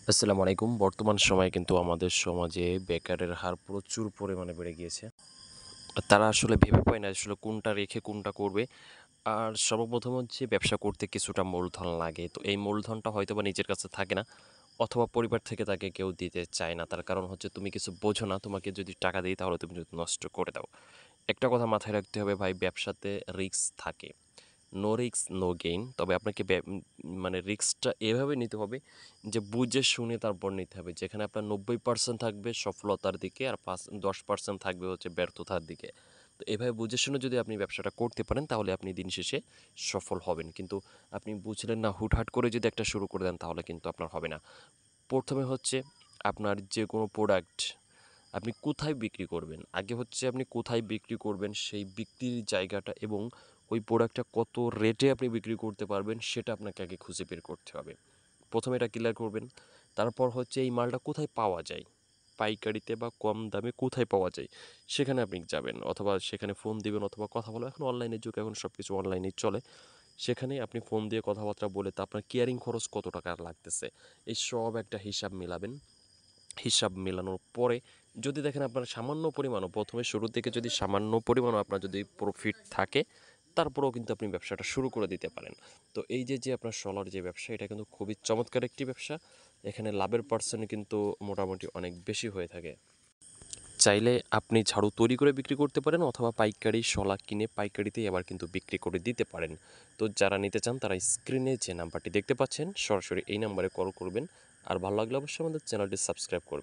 আসসালামু আলাইকুম। বর্তমান সময়ে কিন্তু আমাদের সমাজে বেকারের হার প্রচুর পরিমাণে বেড়ে গিয়েছে। তারা আসলে ভেবে পায় না আসলে কোনটা রেখে কোনটা করবে। আর সর্বপ্রথম হচ্ছে ব্যবসা করতে কিছুটা মূলধন লাগে। তো এই মূলধনটা হয়তোবা নিজের কাছে থাকে না অথবা পরিবার থেকে তাকে কেউ দিতে চায় না। তার কারণ হচ্ছে তুমি কিছু বোঝো না, তোমাকে যদি টাকা দেই তাহলে তুমি যদি নষ্ট করে দাও। একটা কথা মাথায় রাখতে হবে ভাই, ব্যবসাতে রিস্ক থাকে। No risk no gain. তবে আপনাকে মানে রিস্কটা এভাবে নিতে হবে যে বুঝে শুনে তারপর নিতে হবে, যেখানে আপনার 90% থাকবে সফলতার দিকে আর 10% থাকবে হচ্ছে ব্যর্থতার দিকে। তো এভাবে বুঝে শুনে যদি আপনি ব্যবসাটা করতে পারেন তাহলে আপনি দিন শেষে সফল হবেন। কিন্তু আপনি বুঝলেন না, হুটহাট করে যদি একটা শুরু করে দেন তাহলে কিন্তু আপনার হবে না। প্রথমে হচ্ছে আপনার যে কোনো প্রোডাক্ট আপনি কোথায় বিক্রি করবেন, আগে হচ্ছে আপনি কোথায় বিক্রি করবেন সেই বিক্রির জায়গাটা এবং ওই প্রোডাক্টটা কত রেটে আপনি বিক্রি করতে পারবেন সেটা আপনাকে আগে খুঁজে বের করতে হবে। প্রথমে এটা ক্লিয়ার করবেন। তারপর হচ্ছে এই মালটা কোথায় পাওয়া যায়, পাইকারিতে বা কম দামে কোথায় পাওয়া যায় সেখানে আপনি যাবেন, অথবা সেখানে ফোন দিবেন অথবা কথা বলবেন। এখন অনলাইনের যুগ, এখন সব কিছু অনলাইনেই চলে। সেখানে আপনি ফোন দিয়ে কথাবার্তা বলে তা আপনার কেয়ারিং খরচ কত টাকা লাগতেছে এই সব একটা হিসাব মিলাবেন। হিসাব মেলানোর পরে যদি দেখেন আপনার সামান্য পরিমাণও, প্রথমে শুরুর দিকে যদি সামান্য পরিমাণও আপনার যদি প্রফিট থাকে, তারপরেও কিন্তু আপনি ব্যবসাটা শুরু করে দিতে পারেন। তো এই যে আপনার সোলার যে ব্যবসা, এটা কিন্তু খুবই চমৎকার একটি ব্যবসা। এখানে লাভের পার্সেন্ট কিন্তু মোটামুটি অনেক বেশি হয়ে থাকে। চাইলে আপনি ঝাড়ু তৈরি করে বিক্রি করতে পারেন অথবা পাইকারি শলা কিনে পাইকারিতেই আবার কিন্তু বিক্রি করে দিতে পারেন। তো যারা নিতে চান তারা স্ক্রিনে যে নাম্বারটি দেখতে পাচ্ছেন সরাসরি এই নাম্বারে কল করবেন। আর ভালো লাগলে অবশ্যই আমাদের চ্যানেলটি সাবস্ক্রাইব করবেন।